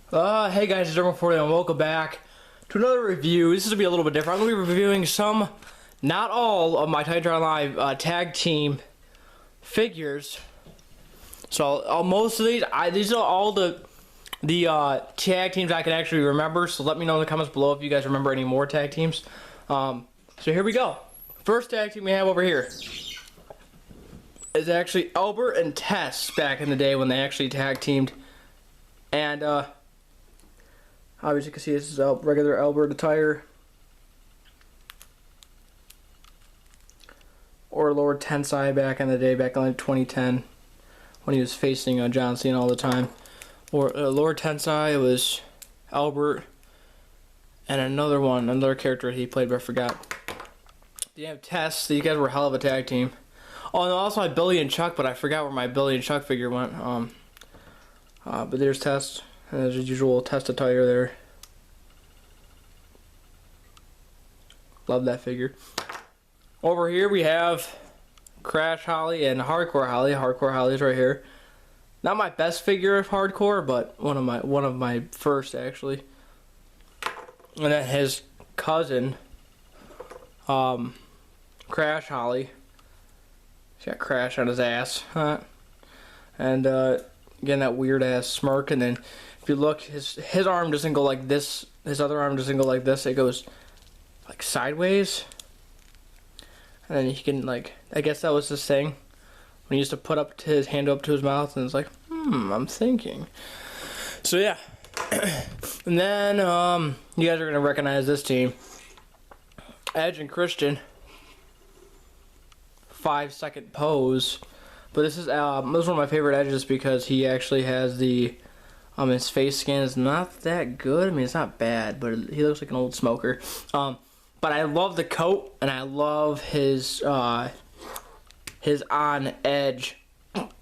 Hey guys, it's Dermo40 and welcome back to another review. This is going to be a little bit different. I'm going to be reviewing some, not all, of my Titantron Live tag team figures. So, most of these are all the tag teams I can actually remember. So let me know in the comments below if you guys remember any more tag teams. So here we go. First tag team we have over here is actually Albert and Tess back in the day when they actually tag teamed. And, obviously you can see this is regular Albert attire. Or Lord Tensai back in the day, back in like 2010. When he was facing John Cena all the time. Or Lord Tensai, it was Albert. And another character he played, but I forgot. Then you have Tess. These guys were a hell of a tag team. Oh, and also I had Billy and Chuck, but I forgot where my Billy and Chuck figure went. But there's Tess. And there's his usual Test attire there. Love that figure. Over here we have Crash Holly and Hardcore Holly. Hardcore Holly's right here. Not my best figure of Hardcore, but one of my first actually. And then his cousin, Crash Holly. He's got Crash on his ass. And again, that weird ass smirk. And then if you look, his arm doesn't go like this. His other arm doesn't go like this. It goes like sideways. And then he can, like, I guess that was his thing. When he used to put up his hand up to his mouth and it's like, I'm thinking. So yeah. And then you guys are gonna recognize this team. Edge and Christian. 5-second pose. But this is one of my favorite Edges because he actually has the his face scan is not that good. I mean, it's not bad, but he looks like an old smoker. But I love the coat, and I love his on Edge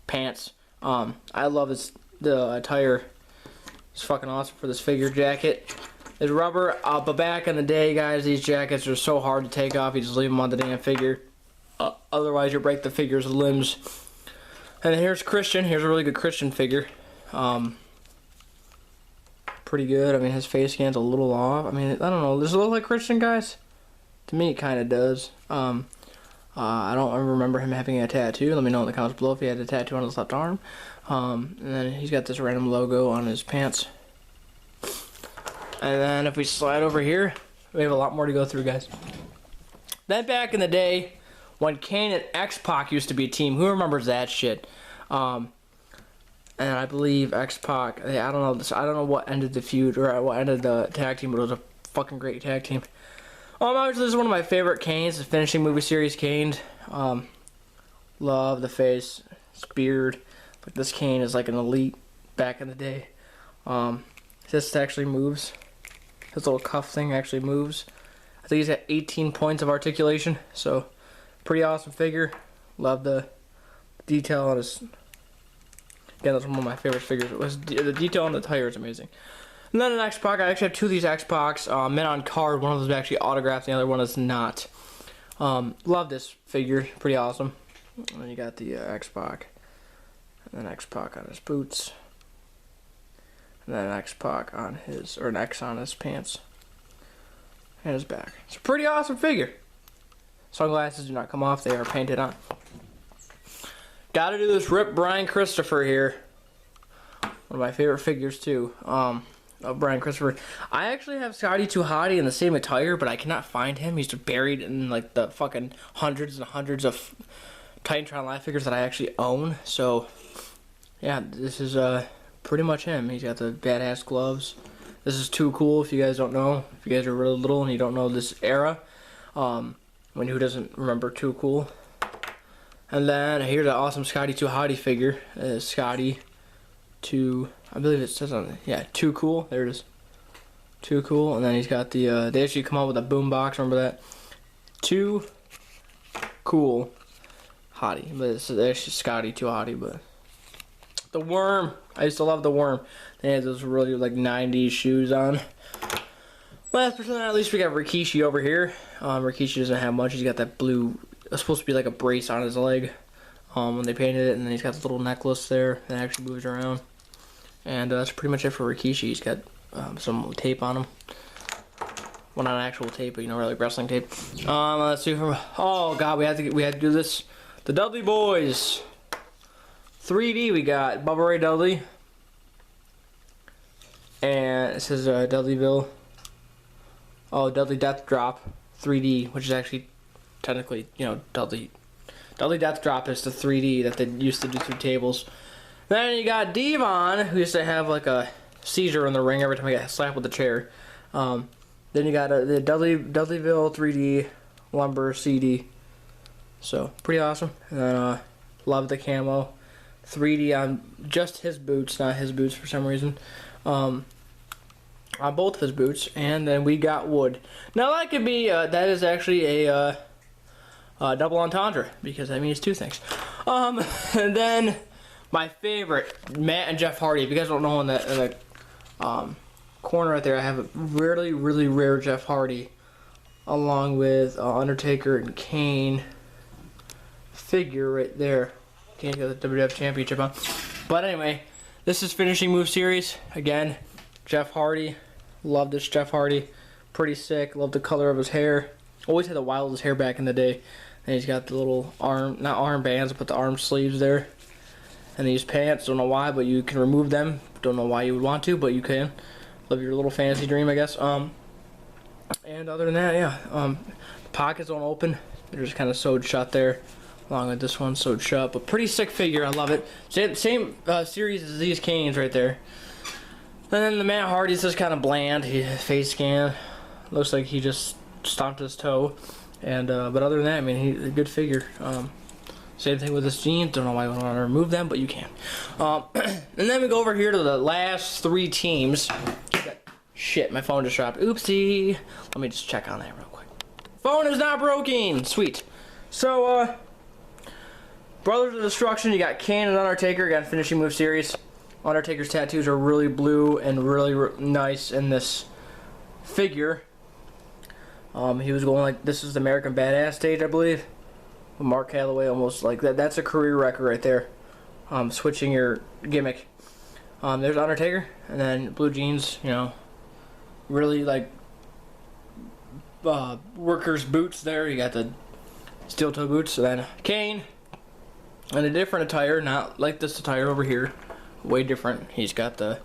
pants. I love the attire. It's fucking awesome for this figure jacket. It's rubber, but back in the day, guys, these jackets are so hard to take off. You just leave them on the damn figure. Otherwise, you break the figure's limbs. And here's Christian. Here's a really good Christian figure. Pretty good. I mean, his face scan's a little off. I mean, I don't know. Does it look like Christian, guys? To me, it kind of does. I don't remember him having a tattoo. Let me know in the comments below if he had a tattoo on his left arm. And then he's got this random logo on his pants. And then if we slide over here, we have a lot more to go through, guys. Then back in the day, when Kane and XPac used to be a team, who remembers that shit? And I believe XPac, I don't know what ended the feud or what ended the tag team, but it was a fucking great tag team. Obviously, this is one of my favorite Kanes, the finishing movie series Kane. Love the face, his beard. Like this Kane is like an elite back in the day. This actually moves. His little cuff thing actually moves. I think he's got 18 points of articulation, so pretty awesome figure. Love the detail on his. Again, that's one of my favorite figures. It was the detail on the tire is amazing. And then an XPac. I actually have two of these XPacs. Men on card. One of them is actually autographed. The other one is not. Love this figure. Pretty awesome. And then you got the XPac. And then XPac on his boots. And then an XPac on his, or an X on his pants. And his back. It's a pretty awesome figure. Sunglasses do not come off. They are painted on. Gotta do this Rip Brian Christopher here. One of my favorite figures too. Of Brian Christopher. I actually have Scotty 2 Hottie in the same attire, but I cannot find him. He's buried in like the fucking hundreds and hundreds of Titantron Live figures that I actually own. So yeah, this is pretty much him. He's got the badass gloves. This is Too Cool if you guys don't know. If you guys are really little and you don't know this era. Who doesn't remember Too Cool? And then here's an awesome Scotty 2 Hottie figure. Scotty 2, I believe it says on it. Yeah, Too Cool. There it is. Too Cool. And then he's got the, they actually come out with a boom box. Remember that? Too Cool Hottie. But it's actually Scotty 2 Hottie. But the Worm. I used to love the Worm. They had those really like 90s shoes on. Last but not least, we got Rikishi over here. Rikishi doesn't have much. He's got that blue. It's supposed to be like a brace on his leg when they painted it, and then he's got this little necklace there that actually moves around. And that's pretty much it for Rikishi. He's got some tape on him. Well, not actual tape, but you know, like wrestling tape. Let's see from. Oh God, we had to do this. The Dudley Boys. 3D. We got Bubba Ray Dudley, and it says Dudleyville. Oh, Dudley Death Drop 3D, which is actually technically, you know, Dudley Death Drop is the 3D that they used to do through tables. Then you got Devon, who used to have like a seizure in the ring every time he got slapped with a chair. Then you got the Dudleyville 3D Lumber CD. So, pretty awesome. And then, love the camo. 3D on just his boots, not his boots for some reason. On both of his boots. And then we got Wood. Now, that could be, that is actually a double entendre, because that means two things. And then, my favorite, Matt and Jeff Hardy. If you guys don't know, in the corner right there, I have a really, really rare Jeff Hardy, along with Undertaker and Kane figure right there. Kane's got the WWF Championship on. But anyway, this is Finishing Move Series. Again, Jeff Hardy. Love this Jeff Hardy. Pretty sick. Love the color of his hair. Always had the wildest hair back in the day. And he's got the little not arm bands, but the arm sleeves there. And these pants, don't know why, but you can remove them. Don't know why you would want to, but you can. Live your little fantasy dream, I guess. And other than that, yeah. The pockets don't open. They're just kind of sewed shut there. Along with this one sewed shut. But pretty sick figure. I love it. Same series as these Canes right there. And then the Matt Hardy's just kind of bland. Face scan. Looks like he just stomped his toe. And but other than that, I mean, he's a good figure. Same thing with his jeans. Don't know why I want to remove them, but you can. And then we go over here to the last three teams. Shit, my phone just dropped. Oopsie. Let me just check on that real quick. Phone is not broken. Sweet. So, Brothers of Destruction, you got Kane and Undertaker. You got Finishing Move Series. Undertaker's tattoos are really blue and really nice in this figure. He was going like, this is the American Badass stage, I believe. Mark Calloway, almost like that. That's a career record right there. Switching your gimmick. There's Undertaker, and then blue jeans, you know, really like workers' boots there. You got the steel toe boots. And then Kane, in a different attire, not like this attire over here. Way different. He's got the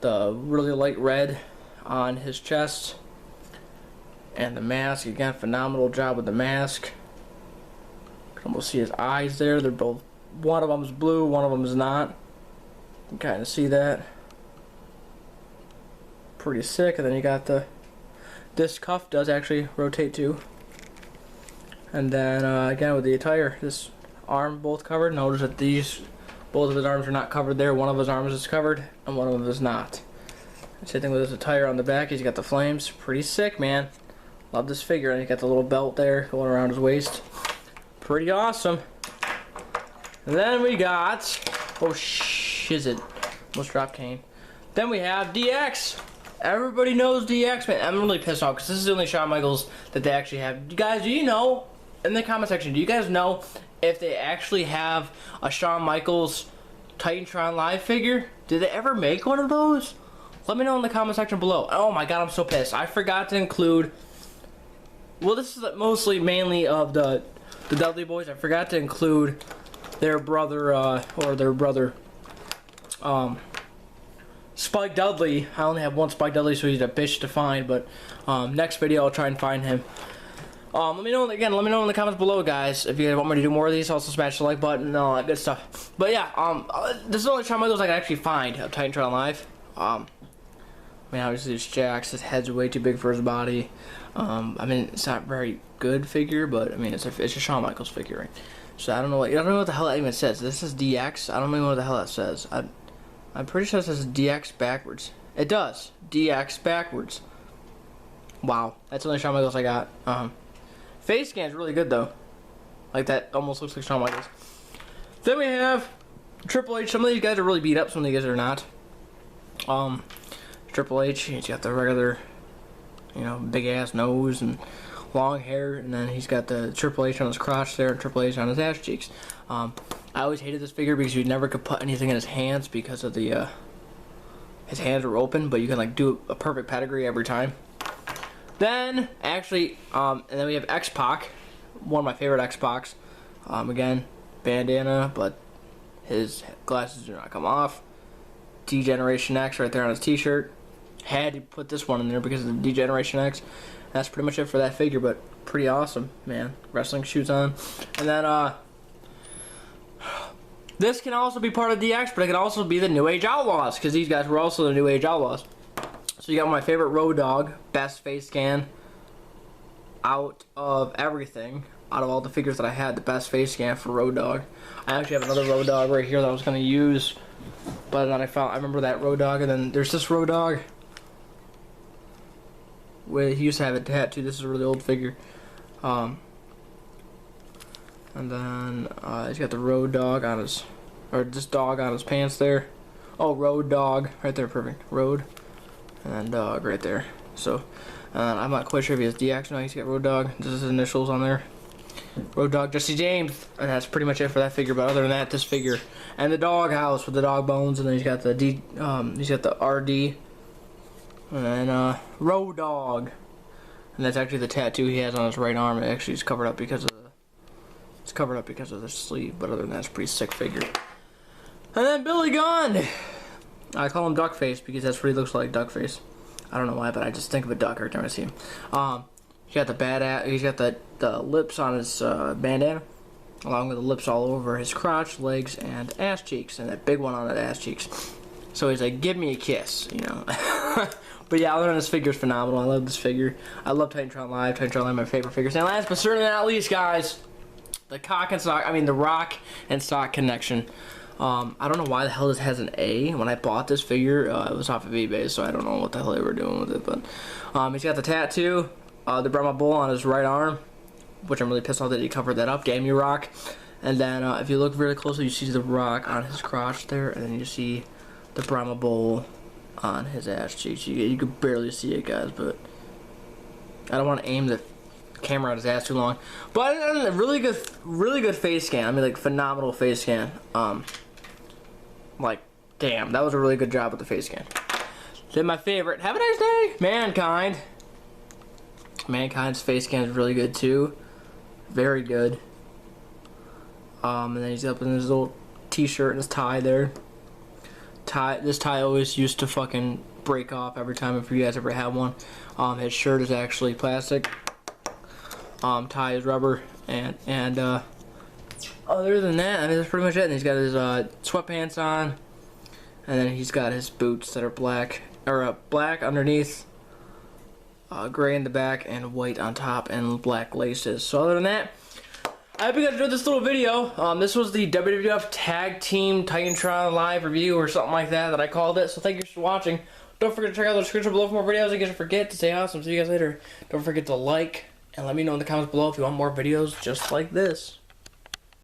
really light red on his chest. And the mask, he got a phenomenal job with the mask. You can almost see his eyes there. They're both, one of them is blue, one of them is not. You can kind of see that. Pretty sick. And then you got this cuff does actually rotate too. And then again with the attire, this arm both covered. Notice that both of his arms are not covered there. One of his arms is covered and one of them is not. Same thing with his attire on the back. He's got the flames. Pretty sick, man. Love this figure. And he got the little belt there going around his waist. Pretty awesome. And then we got, oh shizzit, almost dropped Kane. Then we have DX. Everybody knows DX, man. I'm really pissed off because this is the only Shawn Michaels that they actually have. You guys, do you know, in the comment section, do you guys know if they actually have a Shawn Michaels Titantron Live figure? Did they ever make one of those? Let me know in the comment section below. Oh my god, I'm so pissed. I forgot to include, well, this is mostly mainly of the Dudley Boys. I forgot to include their brother, Spike Dudley. I only have one Spike Dudley, so he's a bitch to find, but next video I'll try and find him. Let me know again. Let me know in the comments below, guys, if you guys want me to do more of these. Also, smash the like button and all that good stuff. But yeah, this is the only Shawn Michaels I can actually find of Titantron Live. I mean, obviously it's Jax. His head's way too big for his body. I mean, it's not a very good figure, but I mean, it's a Shawn Michaels figure, right? So I don't know what the hell that even says. This is DX. I don't even know what the hell that says. I'm pretty sure it says DX backwards. It does. DX backwards. Wow, that's the only Shawn Michaels I got. Face scan's really good though. Like that almost looks like Shawn Michaels. Then we have Triple H. Some of these guys are really beat up. Some of these guys are not. Triple H. He's got the regular, you know, big ass nose and long hair, and then he's got the Triple H on his crotch there and Triple H on his ass cheeks. I always hated this figure because you never could put anything in his hands because of the his hands were open, but you can like do a perfect pedigree every time. Then actually, and then we have XPac, one of my favorite XPacs. Again, bandana, but his glasses do not come off. D-Generation X right there on his t-shirt. Had to put this one in there because of the D-Generation X. That's pretty much it for that figure, but pretty awesome, man. Wrestling shoes on. And then, this can also be part of DX, but it can also be the New Age Outlaws, because these guys were also the New Age Outlaws. So you got my favorite Road Dogg, best face scan out of everything. Out of all the figures that I had, the best face scan for Road Dogg. I actually have another Road Dogg right here that I was going to use, but then I remember that Road Dogg, and then there's this Road Dogg. He used to have a tattoo. This is a really old figure. And then he's got the Road Dogg on his, or this dog on his pants there. Oh, Road Dogg right there, perfect. Road, and then Dogg right there. So I'm not quite sure if he has DX. No, he's got Road Dogg. This is his initials on there. Road Dogg, Jesse James, and that's pretty much it for that figure. But other than that, this figure and the dog house with the dog bones, and then he's got the he's got the RD, and then Road Dogg, and that's actually the tattoo he has on his right arm. It actually is covered up because of the sleeve. But other than that, it's a pretty sick figure. And then Billy Gunn, I call him Duckface because that's what he looks like, Duckface. I don't know why, but I just think of a duck every time I see him. He's got the he's got the lips on his bandana, along with the lips all over his crotch, legs, and ass cheeks, and that big one on the ass cheeks. So he's like, give me a kiss, you know. But yeah, other than this figure's phenomenal. I love this figure. I love Titantron Live. Titantron Live, my favorite figures. And last but certainly not least, guys, the Rock and Stock connection. I don't know why the hell this has an A. When I bought this figure, it was off of eBay, so I don't know what the hell they were doing with it. But he's got the tattoo, the Brahma Bull on his right arm, which I'm really pissed off that he covered that up. Damn you, Rock. And then if you look really closely, you see the Rock on his crotch there, and then you see the Brahma Bull on his ass cheeks. You can barely see it, guys, but I don't want to aim the camera at his ass too long. But a really good face scan. I mean, like, phenomenal face scan. Like, damn, that was a really good job with the face scan. Then my favorite, have a nice day, Mankind. Mankind's face scan is really good too, very good. And then he's up in his little t-shirt and his tie there. This tie always used to fucking break off every time if you guys ever had one. His shirt is actually plastic. Tie is rubber, and other than that, I mean, that's pretty much it. And he's got his sweatpants on, and then he's got his boots that are black, or black underneath, gray in the back, and white on top, and black laces. So other than that, I hope you guys enjoyed this little video. This was the WWF Tag Team Titantron Live review or something like that I called it. So thank you for watching. Don't forget to check out the description below for more videos. In case you forget to stay awesome. See you guys later. Don't forget to like and let me know in the comments below if you want more videos just like this.